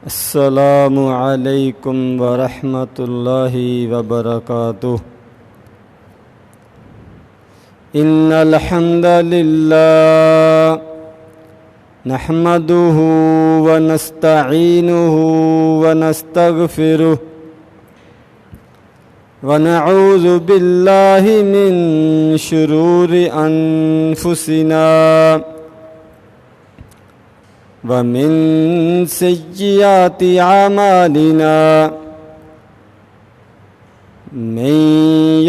السلام علیکم ورحمۃ اللہ وبرکاتہ۔ ان الحمد للہ نحمده ونستعینه ونستغفره ونعوذ باللہ من شرور انفسنا ومن سیئات اعمالنا من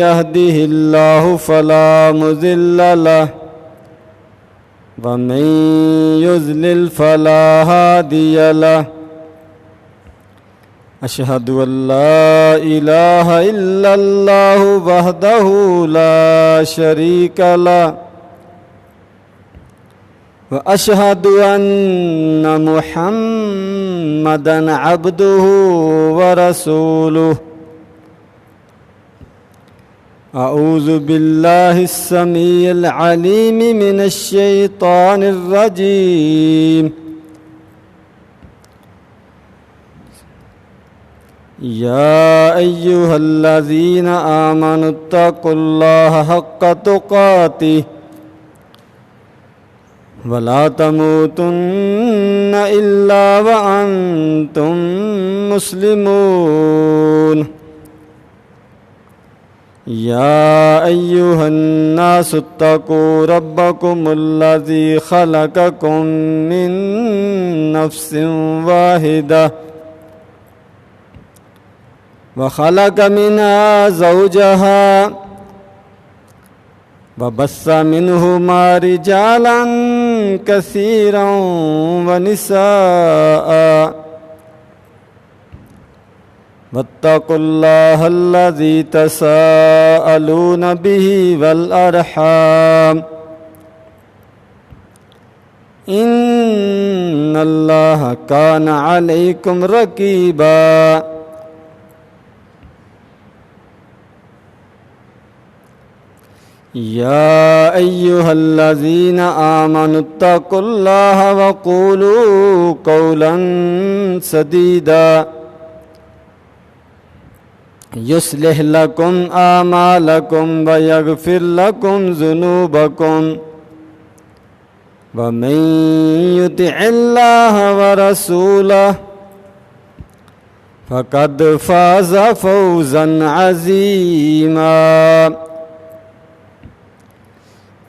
يهده الله فلا مضل له ومن يضلل فلا هادي له أشهد أن لا إله إلا الله وحده لا شريك له وأشهد أن محمدًا عبده ورسوله۔ أعوذ بالله السميع العليم من الشيطان الرجيم۔ يا أيها الذين آمنوا اتقوا الله حق تقاته ولا تموتن إلا وأنتم مسلمون۔ يا أيها الناس اتقوا ربكم الذي خلقكم من نفس واحدة وخلق منها زوجها وبث منهما رجالا كثيرا ونساء واتقوا الله الذي تساءلون به والأرحام إن الله كان عليكم رقيبا۔ يا أيها الذين آمنوا اتقوا الله وقولوا قولا سديدا يصلح لكم أعمالكم ويغفر لكم ذنوبكم ومن يطع الله ورسوله فقد فاز فوزا عظيما۔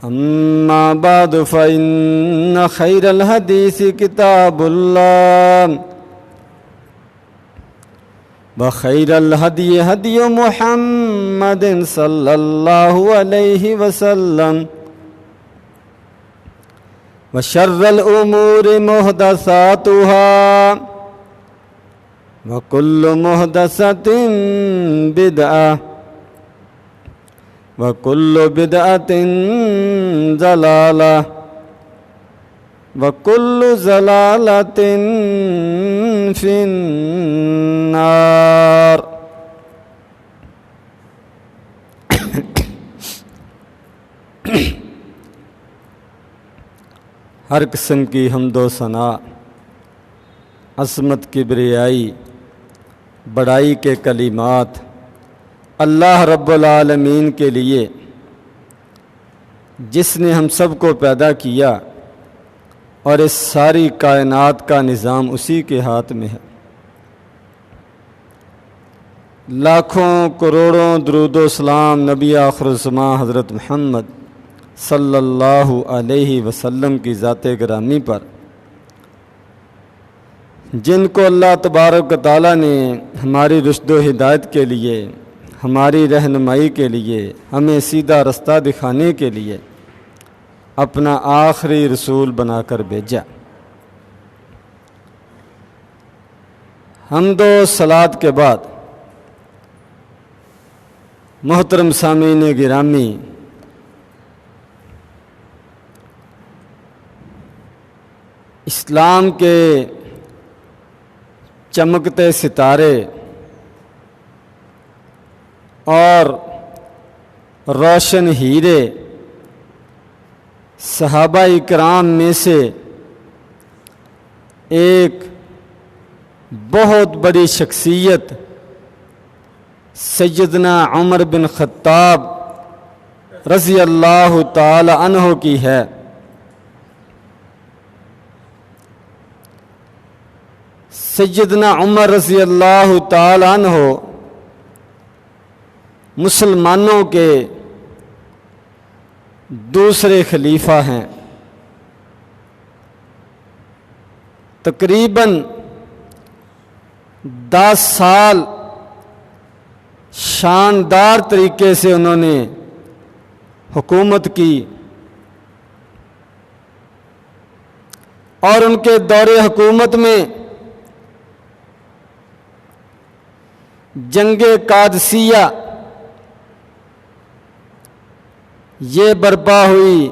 أما بعد فإن خير الحديث كتاب الله وخير الهدي هدي محمد صلى الله عليه وسلم وشر الأمور محدثاتها وكل محدثة بدعة وكل بدعة ضلالة وكل ضلالة في النار۔ ہر قسم کی حمد و ثنا، عظمت، کبریائی، بڑائی کے کلمات اللہ رب العالمین کے لیے، جس نے ہم سب کو پیدا کیا اور اس ساری کائنات کا نظام اسی کے ہاتھ میں ہے۔ لاکھوں کروڑوں درود و سلام نبی آخر الزماں حضرت محمد صلی اللہ علیہ وسلم کی ذات گرامی پر، جن کو اللہ تبارک و تعالیٰ نے ہماری رشد و ہدایت کے لیے، ہماری رہنمائی کے لیے، ہمیں سیدھا رستہ دکھانے کے لیے اپنا آخری رسول بنا کر بھیجا۔ حمد و صلوات کے بعد محترم سامعین گرامی، اسلام کے چمکتے ستارے اور روشن ہیرے صحابہ اکرام میں سے ایک بہت بڑی شخصیت سیدنا عمر بن خطاب رضی اللہ تعالی عنہ کی ہے۔ سیدنا عمر رضی اللہ تعالی عنہ مسلمانوں کے دوسرے خلیفہ ہیں۔ تقریباً 10 سال شاندار طریقے سے انہوں نے حکومت کی، اور ان کے دور حکومت میں جنگ قادسیہ یہ برپا ہوئی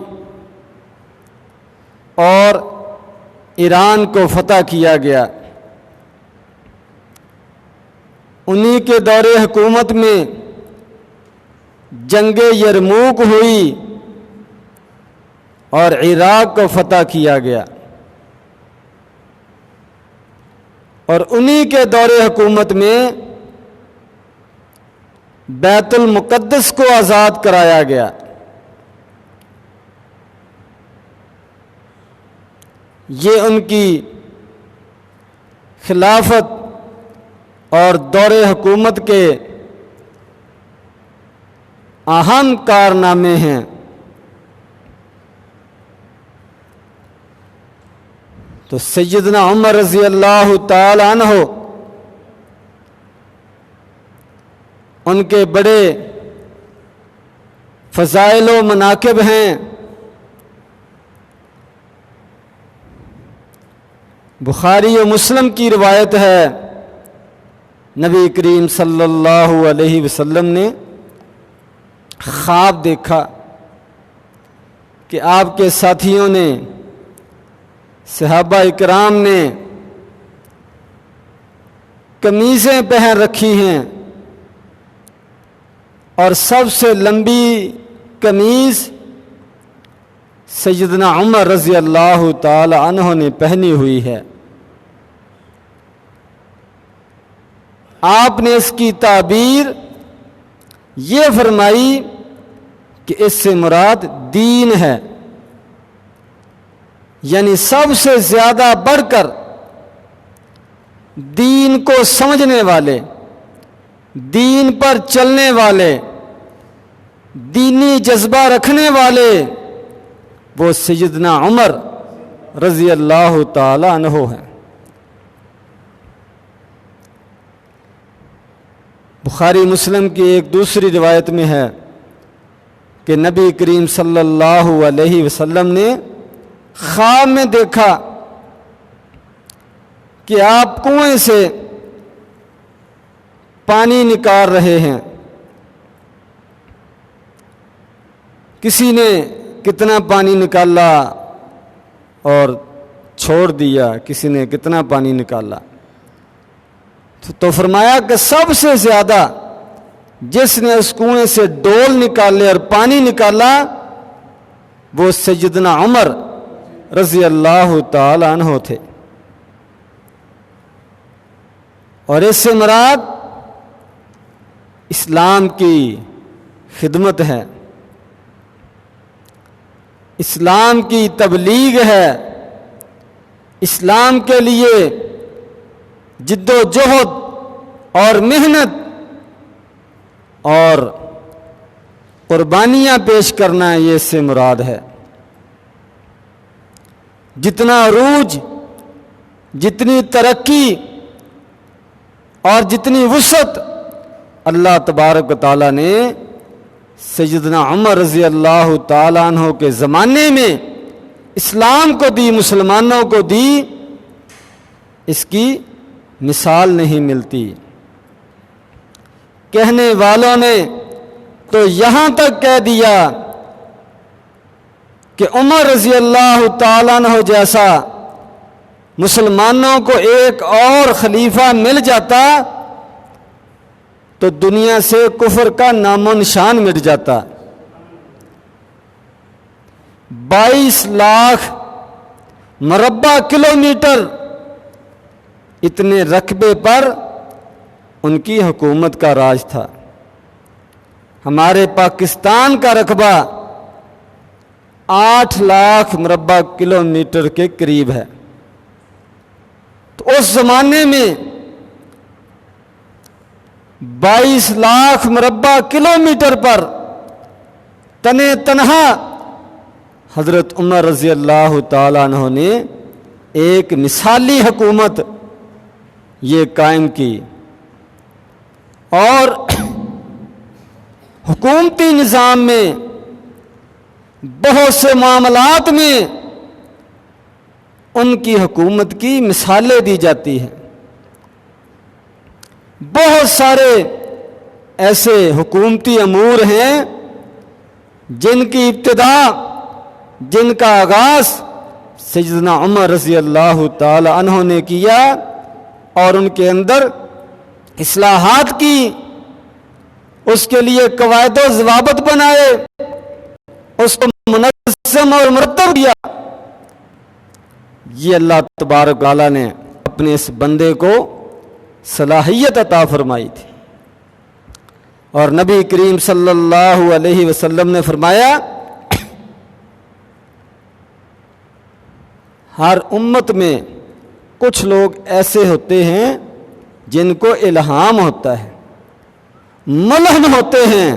اور ایران کو فتح کیا گیا۔ انہی کے دور حکومت میں جنگ یرموک ہوئی اور عراق کو فتح کیا گیا، اور انہی کے دور حکومت میں بیت المقدس کو آزاد کرایا گیا۔ یہ ان کی خلافت اور دور حکومت کے اہم کارنامے ہیں۔ تو سیدنا عمر رضی اللہ تعالی عنہ ان کے بڑے فضائل و مناقب ہیں۔ بخاری و مسلم کی روایت ہے، نبی کریم صلی اللہ علیہ وسلم نے خواب دیکھا کہ آپ کے ساتھیوں نے، صحابہ اکرام نے قمیضیں پہن رکھی ہیں، اور سب سے لمبی قمیض سیدنا عمر رضی اللہ تعالی عنہ نے پہنی ہوئی ہے۔ آپ نے اس کی تعبیر یہ فرمائی کہ اس سے مراد دین ہے، یعنی سب سے زیادہ بڑھ کر دین کو سمجھنے والے، دین پر چلنے والے، دینی جذبہ رکھنے والے وہ سیدنا عمر رضی اللہ تعالی عنہ ہیں۔ بخاری مسلم کی ایک دوسری روایت میں ہے کہ نبی کریم صلی اللہ علیہ وسلم نے خواب میں دیکھا کہ آپ کنویں سے پانی نکال رہے ہیں۔ کسی نے کتنا پانی نکالا اور چھوڑ دیا، کسی نے کتنا پانی نکالا، تو فرمایا کہ سب سے زیادہ جس نے اس کنویں سے ڈول نکالے اور پانی نکالا وہ سیدنا عمر رضی اللہ تعالی عنہ تھے۔ اور اس سے مراد اسلام کی خدمت ہے، اسلام کی تبلیغ ہے، اسلام کے لیے جد و جہد اور محنت اور قربانیاں پیش کرنا ہے، یہ اس سے مراد ہے۔ جتنا عروج، جتنی ترقی اور جتنی وسعت اللہ تبارک و تعالیٰ نے سیدنا عمر رضی اللہ تعالیٰ عنہ کے زمانے میں اسلام کو دی، مسلمانوں کو دی، اس کی مثال نہیں ملتی۔ کہنے والوں نے تو یہاں تک کہہ دیا کہ عمر رضی اللہ تعالیٰ عنہ جیسا مسلمانوں کو ایک اور خلیفہ مل جاتا تو دنیا سے کفر کا نام و نشان مٹ جاتا۔ 22 لاکھ مربع کلومیٹر اتنے رقبے پر ان کی حکومت کا راج تھا۔ ہمارے پاکستان کا رقبہ 8 لاکھ مربع کلومیٹر کے قریب ہے، تو اس زمانے میں 22 لاکھ مربع کلومیٹر پر تنے تنہا حضرت عمر رضی اللہ تعالیٰ عنہ نے ایک مثالی حکومت یہ قائم کی، اور حکومتی نظام میں بہت سے معاملات میں ان کی حکومت کی مثالیں دی جاتی ہیں۔ بہت سارے ایسے حکومتی امور ہیں جن کی ابتدا، جن کا آغاز سیدنا عمر رضی اللہ تعالی عنہ نے کیا، اور ان کے اندر اصلاحات کی، اس کے لیے قواعد و ضوابط بنائے، اس کو منظم اور مرتب کیا۔ یہ اللہ تبارک و تعالی نے اپنے اس بندے کو صلاحیت عطا فرمائی تھی، اور نبی کریم صلی اللہ علیہ وسلم نے فرمایا ہر امت میں کچھ لوگ ایسے ہوتے ہیں جن کو الہام ہوتا ہے، ملہم ہوتے ہیں،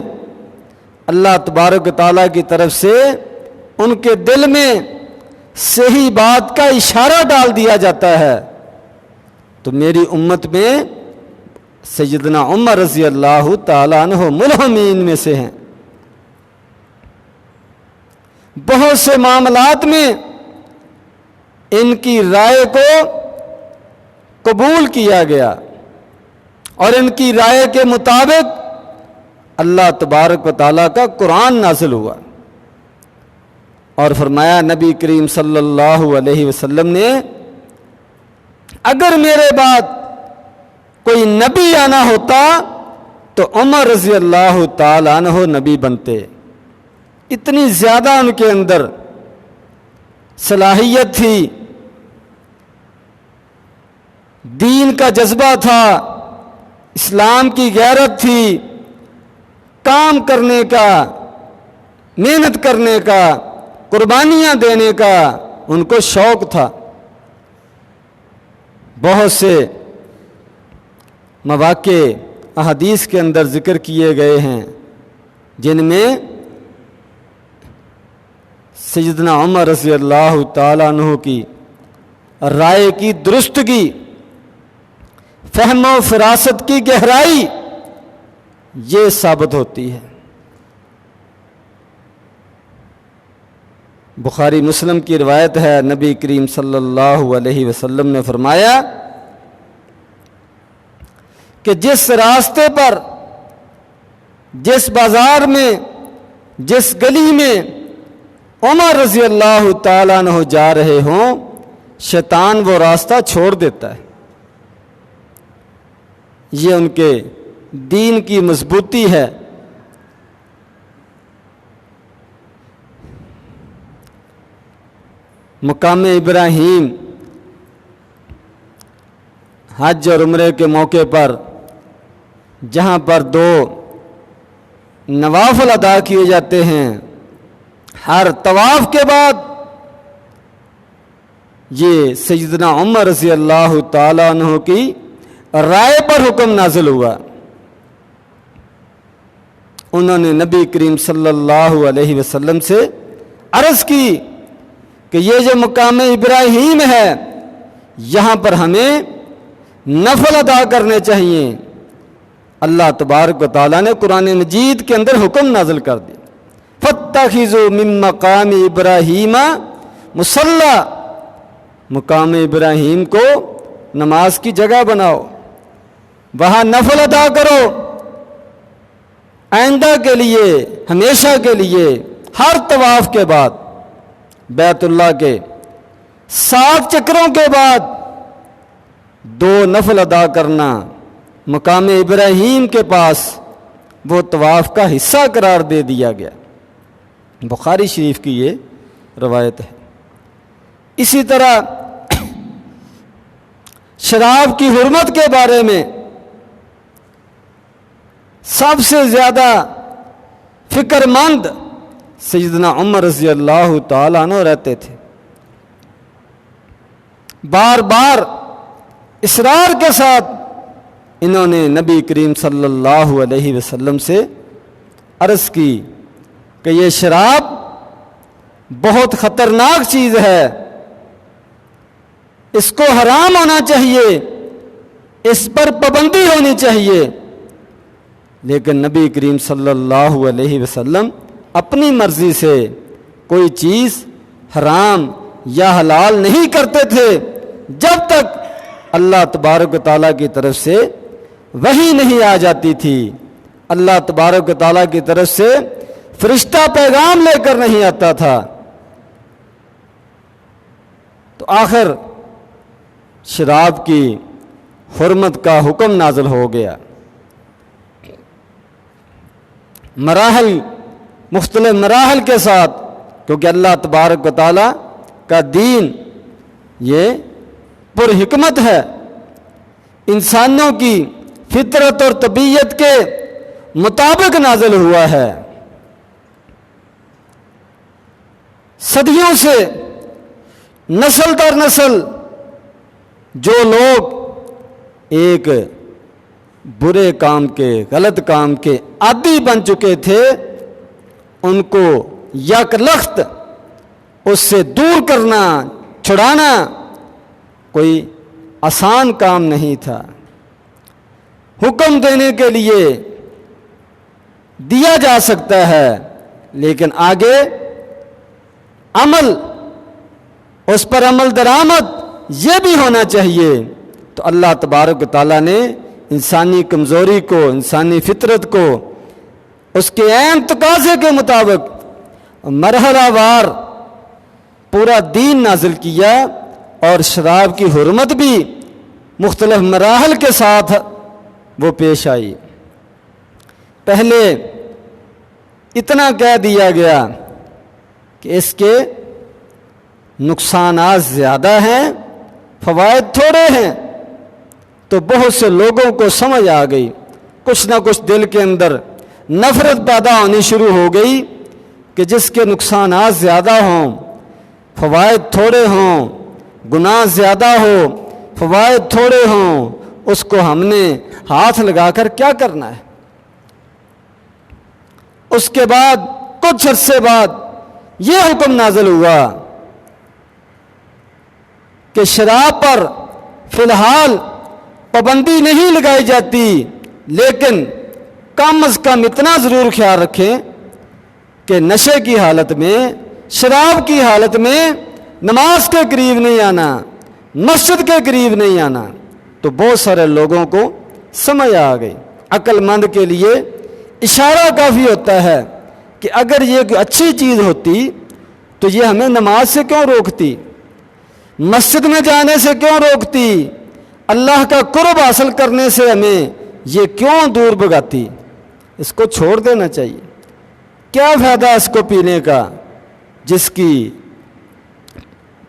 اللہ تبارک و تعالیٰ کی طرف سے ان کے دل میں صحیح بات کا اشارہ ڈال دیا جاتا ہے۔ تو میری امت میں سیدنا عمر رضی اللہ تعالیٰ عنہ ملہمین میں سے ہیں۔ بہت سے معاملات میں ان کی رائے کو قبول کیا گیا، اور ان کی رائے کے مطابق اللہ تبارک و تعالیٰ کا قرآن نازل ہوا، اور فرمایا نبی کریم صلی اللہ علیہ وسلم نے اگر میرے بعد کوئی نبی آنا ہوتا تو عمر رضی اللہ تعالی عنہ نبی بنتے۔ اتنی زیادہ ان کے اندر صلاحیت تھی، دین کا جذبہ تھا، اسلام کی غیرت تھی، کام کرنے کا، محنت کرنے کا، قربانیاں دینے کا ان کو شوق تھا۔ بہت سے مواقع احادیث کے اندر ذکر کیے گئے ہیں جن میں سیدنا عمر رضی اللہ تعالیٰ عنہ کی رائے کی درستگی، فہم و فراست کی گہرائی یہ ثابت ہوتی ہے۔ بخاری مسلم کی روایت ہے، نبی کریم صلی اللہ علیہ وسلم نے فرمایا کہ جس راستے پر، جس بازار میں، جس گلی میں عمر رضی اللہ تعالیٰ عنہ جا رہے ہوں، شیطان وہ راستہ چھوڑ دیتا ہے۔ یہ ان کے دین کی مضبوطی ہے۔ مقام ابراہیم حج اور عمرے کے موقع پر جہاں پر 2 نوافل ادا کیے جاتے ہیں، ہر طواف کے بعد یہ سیدنا عمر رضی اللہ تعالی عنہ کی رائے پر حکم نازل ہوا۔ انہوں نے نبی کریم صلی اللہ علیہ وسلم سے عرض کی کہ یہ جو مقام ابراہیم ہے یہاں پر ہمیں نفل ادا کرنے چاہیے۔ اللہ تبارک و تعالیٰ نے قرآن مجید کے اندر حکم نازل کر دیا، فَاتَّخِذُوا مِن مَّقَامِ إِبْرَاهِيمَ مُصَلَّى، مقام ابراہیم کو نماز کی جگہ بناؤ، وہاں نفل ادا کرو، آئندہ کے لیے، ہمیشہ کے لیے، ہر طواف کے بعد، بیت اللہ کے 7 چکروں کے بعد 2 نفل ادا کرنا مقام ابراہیم کے پاس وہ طواف کا حصہ قرار دے دیا گیا۔ بخاری شریف کی یہ روایت ہے۔ اسی طرح شراب کی حرمت کے بارے میں سب سے زیادہ فکر مند سیدنا عمر رضی اللہ تعالیٰ عنہ رہتے تھے. بار بار اصرار کے ساتھ انہوں نے نبی کریم صلی اللہ علیہ وسلم سے عرض کی کہ یہ شراب بہت خطرناک چیز ہے، اس کو حرام ہونا چاہیے، اس پر پابندی ہونی چاہیے. لیکن نبی کریم صلی اللہ علیہ وسلم اپنی مرضی سے کوئی چیز حرام یا حلال نہیں کرتے تھے جب تک اللہ تبارک و تعالیٰ کی طرف سے وحی نہیں آ جاتی تھی، اللہ تبارک و تعالیٰ کی طرف سے فرشتہ پیغام لے کر نہیں آتا تھا. تو آخر شراب کی حرمت کا حکم نازل ہو گیا. مراحل، مختلف مراحل کے ساتھ، کیونکہ اللہ تبارک و تعالیٰ کا دین یہ پر حکمت ہے، انسانوں کی فطرت اور طبیعت کے مطابق نازل ہوا ہے. صدیوں سے نسل در نسل جو لوگ ایک برے کام کے، غلط کام کے عادی بن چکے تھے، ان کو یک لخت اس سے دور کرنا، چھڑانا کوئی آسان کام نہیں تھا. حکم دینے کے لیے دیا جا سکتا ہے، لیکن آگے عمل، اس پر عمل درآمد یہ بھی ہونا چاہیے. تو اللہ تبارک و تعالیٰ نے انسانی کمزوری کو، انسانی فطرت کو اس کے عین تقاضے کے مطابق مرحلہ وار پورا دین نازل کیا، اور شراب کی حرمت بھی مختلف مراحل کے ساتھ وہ پیش آئی. پہلے اتنا کہہ دیا گیا کہ اس کے نقصانات زیادہ ہیں، فوائد تھوڑے ہیں. تو بہت سے لوگوں کو سمجھ آ گئی، کچھ نہ کچھ دل کے اندر نفرت پیدا ہونی شروع ہو گئی کہ جس کے نقصانات زیادہ ہوں، فوائد تھوڑے ہوں، گناہ زیادہ ہو، فوائد تھوڑے ہوں، اس کو ہم نے ہاتھ لگا کر کیا کرنا ہے. اس کے بعد کچھ عرصے بعد یہ حکم نازل ہوا کہ شراب پر فی الحال پابندی نہیں لگائی جاتی، لیکن کم از کم اتنا ضرور خیال رکھیں کہ نشے کی حالت میں، شراب کی حالت میں نماز کے قریب نہیں آنا، مسجد کے قریب نہیں آنا. تو بہت سارے لوگوں کو سمجھ آ گئی. عقل مند کے لیے اشارہ کافی ہوتا ہے کہ اگر یہ کوئی اچھی چیز ہوتی تو یہ ہمیں نماز سے کیوں روکتی، مسجد میں جانے سے کیوں روکتی، اللہ کا قرب حاصل کرنے سے ہمیں یہ کیوں دور بھگاتی. اس کو چھوڑ دینا چاہیے. کیا فائدہ اس کو پینے کا جس کی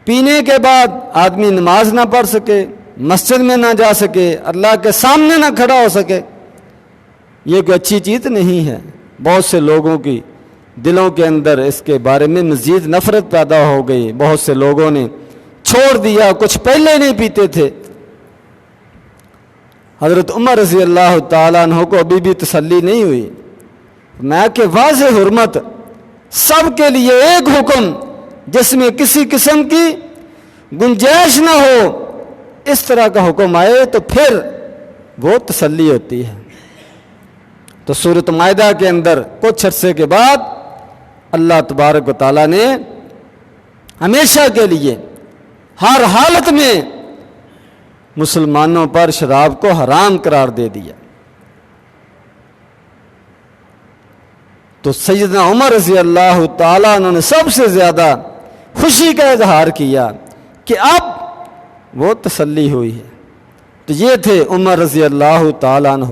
پینے کے بعد آدمی نماز نہ پڑھ سکے، مسجد میں نہ جا سکے، اللہ کے سامنے نہ کھڑا ہو سکے. یہ کوئی اچھی چیز نہیں ہے. بہت سے لوگوں کی دلوں کے اندر اس کے بارے میں مزید نفرت پیدا ہو گئی. بہت سے لوگوں نے چھوڑ دیا، کچھ پہلے نہیں پیتے تھے. حضرت عمر رضی اللہ تعالیٰ عنہ کو ابھی بھی تسلی نہیں ہوئی. میں کہ واضح حرمت، سب کے لیے ایک حکم جس میں کسی قسم کی گنجائش نہ ہو، اس طرح کا حکم آئے تو پھر وہ تسلی ہوتی ہے. تو سورۃ مائدہ کے اندر کچھ عرصے کے بعد اللہ تبارک و تعالیٰ نے ہمیشہ کے لیے ہر حالت میں مسلمانوں پر شراب کو حرام قرار دے دیا. تو سیدنا عمر رضی اللہ تعالیٰ عنہ نے سب سے زیادہ خوشی کا اظہار کیا کہ اب وہ تسلی ہوئی ہے. تو یہ تھے عمر رضی اللہ تعالیٰ عنہ.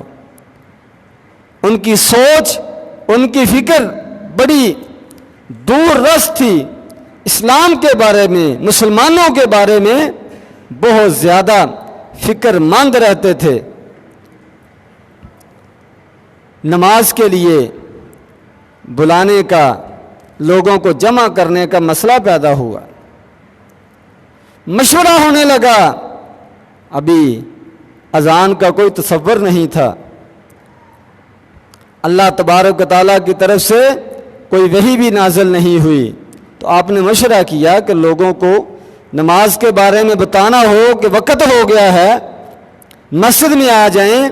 ان کی سوچ، ان کی فکر بڑی دور رس تھی. اسلام کے بارے میں، مسلمانوں کے بارے میں بہت زیادہ فکر مند رہتے تھے، نماز کے لیے بلانے کا، لوگوں کو جمع کرنے کا مسئلہ پیدا ہوا، مشورہ ہونے لگا۔ ابھی اذان کا کوئی تصور نہیں تھا، اللہ تبارک و تعالیٰ کی طرف سے کوئی وحی بھی نازل نہیں ہوئی، تو آپ نے مشورہ کیا کہ لوگوں کو نماز کے بارے میں بتانا ہو کہ وقت ہو گیا ہے، مسجد میں آ جائیں،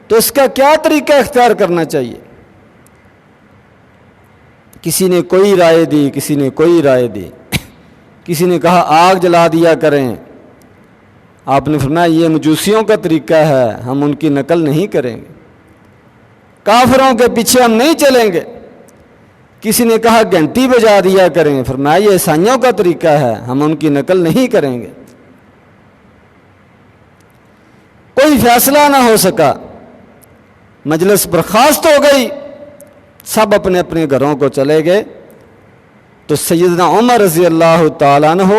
تو اس کا کیا طریقہ اختیار کرنا چاہیے؟ کسی نے کوئی رائے دی، کسی نے کوئی رائے دی، کسی نے کہا آگ جلا دیا کریں۔ آپ نے فرمایا یہ مجوسیوں کا طریقہ ہے، ہم ان کی نقل نہیں کریں گے، کافروں کے پیچھے ہم نہیں چلیں گے۔ کسی نے کہا گھنٹی بجا دیا کریں، فرمایا یہ عیسائیوں کا طریقہ ہے، ہم ان کی نقل نہیں کریں گے۔ کوئی فیصلہ نہ ہو سکا، مجلس برخاست ہو گئی، سب اپنے اپنے گھروں کو چلے گئے۔ تو سیدنا عمر رضی اللہ تعالیٰ عنہ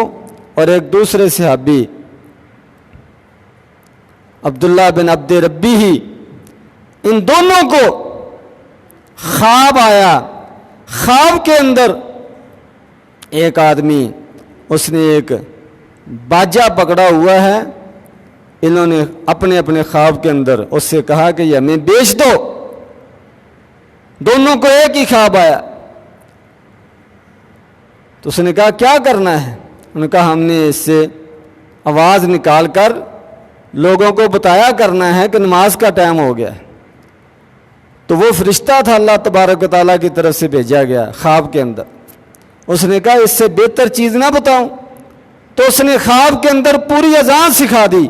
اور ایک دوسرے صحابی عبداللہ بن عبد ربی ہی، ان دونوں کو خواب آیا۔ خواب کے اندر ایک آدمی، اس نے ایک باجا پکڑا ہوا ہے، انہوں نے اپنے اپنے خواب کے اندر اس سے کہا کہ یہ ہمیں بیچ دو۔ دونوں کو ایک ہی خواب آیا، تو اس نے کہا کیا کرنا ہے؟ انہوں نے کہا ہم نے اس سے آواز نکال کر لوگوں کو بتایا کرنا ہے کہ نماز کا ٹائم ہو گیا ہے۔ تو وہ فرشتہ تھا اللہ تبارک و تعالیٰ کی طرف سے بھیجا گیا خواب کے اندر، اس نے کہا اس سے بہتر چیز نہ بتاؤں، تو اس نے خواب کے اندر پوری اذان سکھا دی۔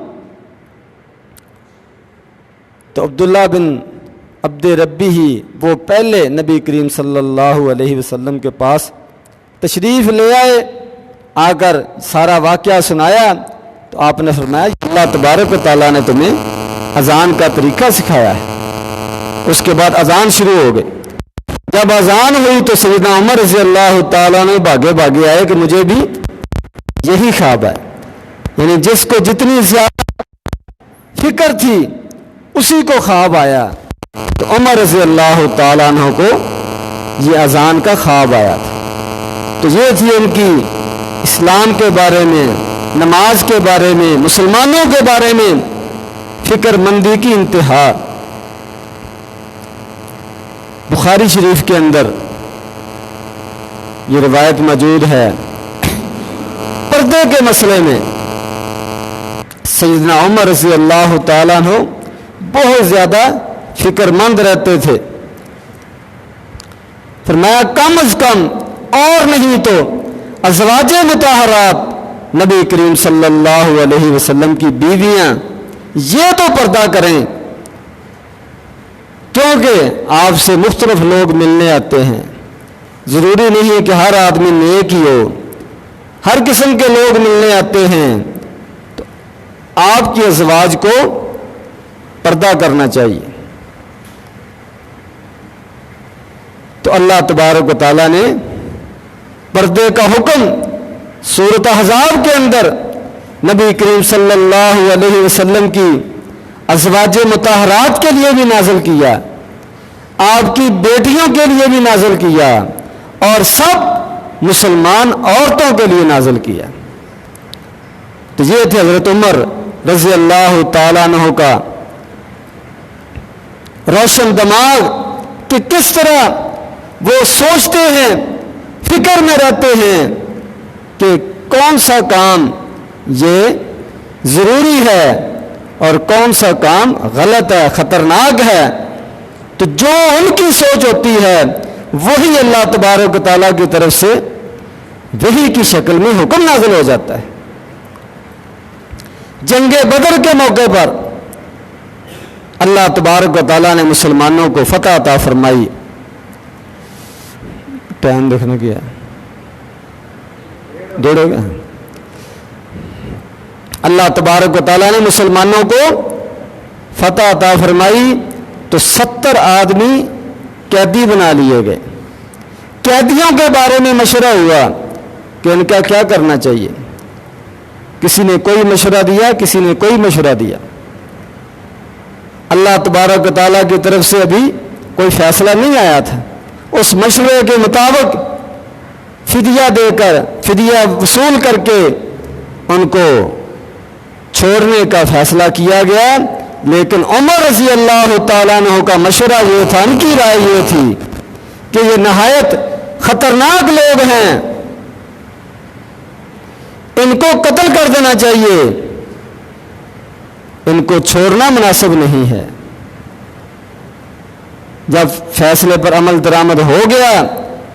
تو عبداللہ بن عبد ربی ہی وہ پہلے نبی کریم صلی اللہ علیہ وسلم کے پاس تشریف لے آئے، آ کر سارا واقعہ سنایا، تو آپ نے فرمایا اللہ تبارک و تعالیٰ نے تمہیں اذان کا طریقہ سکھایا ہے۔ اس کے بعد اذان شروع ہو گئی۔ جب اذان ہوئی تو سیدنا عمر رضی اللہ تعالیٰ نے بھاگے بھاگے آئے کہ مجھے بھی یہی خواب ہے، یعنی جس کو جتنی زیادہ فکر تھی اسی کو خواب آیا۔ تو عمر رضی اللہ تعالیٰ عنہ کو یہ اذان کا خواب آیا تھا۔ تو یہ تھی ان کی اسلام کے بارے میں، نماز کے بارے میں، مسلمانوں کے بارے میں فکر مندی کی انتہا۔ بخاری شریف کے اندر یہ روایت موجود ہے، پردے کے مسئلے میں سیدنا عمر رضی اللہ تعالیٰ عنہ بہت زیادہ فکر مند رہتے تھے۔ فرمایا کم از کم اور نہیں تو ازواج مطہرات نبی کریم صلی اللہ علیہ وسلم کی بیویاں یہ تو پردہ کریں، کیونکہ آپ سے مختلف لوگ ملنے آتے ہیں، ضروری نہیں ہے کہ ہر آدمی نیک ہی ہو، ہر قسم کے لوگ ملنے آتے ہیں، تو آپ کی ازواج کو پردہ کرنا چاہیے۔ تو اللہ تبارک و تعالیٰ نے پردے کا حکم سورۃ احزاب کے اندر نبی کریم صلی اللہ علیہ وسلم کی ازواج مطہرات کے لیے بھی نازل کیا، آپ کی بیٹیوں کے لیے بھی نازل کیا، اور سب مسلمان عورتوں کے لیے نازل کیا۔ تو یہ تھے حضرت عمر رضی اللہ تعالیٰ عنہ کا روشن دماغ کہ کس طرح وہ سوچتے ہیں، فکر میں رہتے ہیں کہ کون سا کام یہ ضروری ہے اور کون سا کام غلط ہے، خطرناک ہے۔ تو جو ان کی سوچ ہوتی ہے وہی اللہ تبارک و تعالیٰ کی طرف سے وحی کی شکل میں حکم نازل ہو جاتا ہے۔ جنگ بدر کے موقع پر اللہ تبارک و تعالیٰ نے مسلمانوں کو فتح عطا فرمائی۔ ٹائم دیکھنا کیا ڈیڑھ ہو گیا۔ اللہ تبارک و تعالیٰ نے مسلمانوں کو فتح عطا فرمائی تو 70 آدمی قیدی بنا لیے گئے۔ قیدیوں کے بارے میں مشورہ ہوا کہ ان کا کیا کرنا چاہیے۔ کسی نے کوئی مشورہ دیا، کسی نے کوئی مشورہ دیا، اللہ تبارک و تعالیٰ کی طرف سے ابھی کوئی فیصلہ نہیں آیا تھا۔ اس مشورے کے مطابق فدیہ دے کر، فدیہ وصول کر کے ان کو چھوڑنے کا فیصلہ کیا گیا، لیکن عمر رضی اللہ تعالیٰ عنہ کا مشورہ یہ تھا، ان کی رائے یہ تھی کہ یہ نہایت خطرناک لوگ ہیں، ان کو قتل کر دینا چاہیے، ان کو چھوڑنا مناسب نہیں ہے۔ جب فیصلے پر عمل درآمد ہو گیا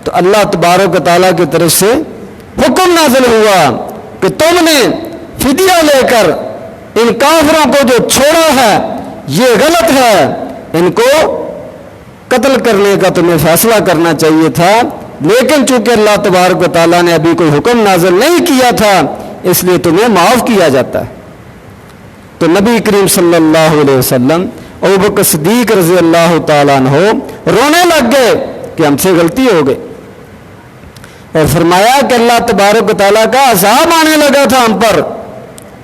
تو اللہ تبارک و تعالیٰ کی طرف سے حکم نازل ہوا کہ تم نے فدیہ لے کر ان کافروں کو جو چھوڑا ہے یہ غلط ہے، ان کو قتل کرنے کا تمہیں فیصلہ کرنا چاہیے تھا، لیکن چونکہ اللہ تبارک و تعالیٰ نے ابھی کوئی حکم نازل نہیں کیا تھا اس لیے تمہیں معاف کیا جاتا ہے۔ تو نبی کریم صلی اللہ علیہ وسلم ابوبکر صدیق رضی اللہ تعالیٰ عنہ رونے لگ گئے کہ ہم سے غلطی ہو گئی، اور فرمایا کہ اللہ تبارک و تعالیٰ کا عذاب آنے لگا تھا ہم پر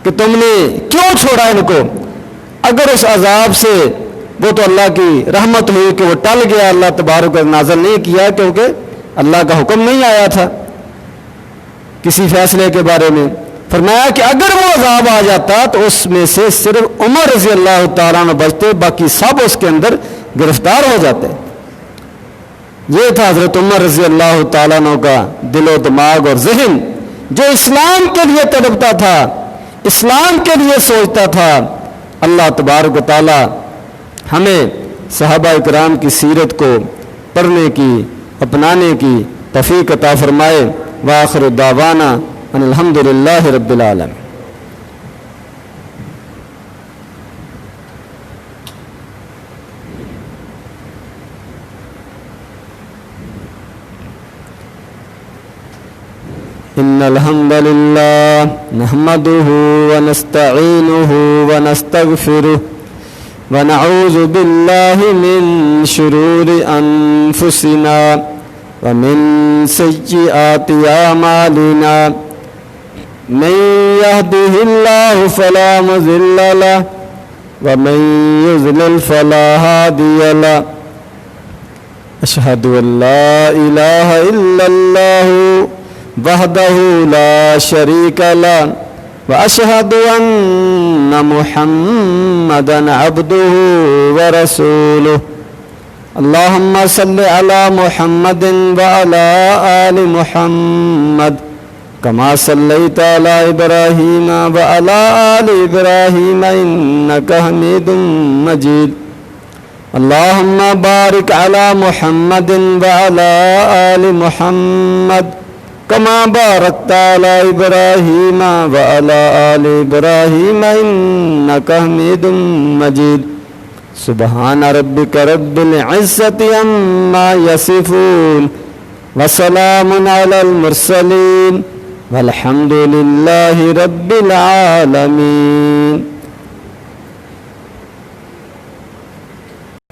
کہ تم نے کیوں چھوڑا ان کو۔ اگر اس عذاب سے وہ تو اللہ کی رحمت ہوئی کہ وہ ٹل گیا، اللہ تبارک و نازل نہیں کیا کیونکہ اللہ کا حکم نہیں آیا تھا کسی فیصلے کے بارے میں۔ فرمایا کہ اگر وہ عذاب آ جاتا تو اس میں سے صرف عمر رضی اللہ تعالیٰ عنہ بچتے، باقی سب اس کے اندر گرفتار ہو جاتے۔ یہ تھا حضرت عمر رضی اللہ تعالیٰ عنہ کا دل و دماغ اور ذہن، جو اسلام کے لیے تڑپتا تھا، اسلام کے لیے سوچتا تھا۔ اللہ تبارک و تعالیٰ ہمیں صحابہ کرام کی سیرت کو پڑھنے کی، اپنانے کی توفیق عطا فرمائے۔ وآخر دعوانا ان الحمد للہ رب العالمین۔ ان الحمد للہ نحمده ونستعینه ونستغفره ونعوذ باللہ من شرور انفسنا ومن سیئات اعمالنا، من يهده الله فلا مضل له ومن يضلل فلا هادي له، اشهد ان لا اله الا الله وحده لا شريك له واشهد ان محمدا عبده ورسوله، اللهم صل على محمد وعلى آل محمد كما صليت على إبراهيم وعلى آل إبراهيم إنك حميد مجيد، اللهم بارك على محمد وعلى آل محمد كما باركت على إبراهيم وعلى آل إبراهيم إنك حميد مجيد، سبحان ربك رب العزة عما يصفون وسلام على المرسلين والحمد لله رب العالمين۔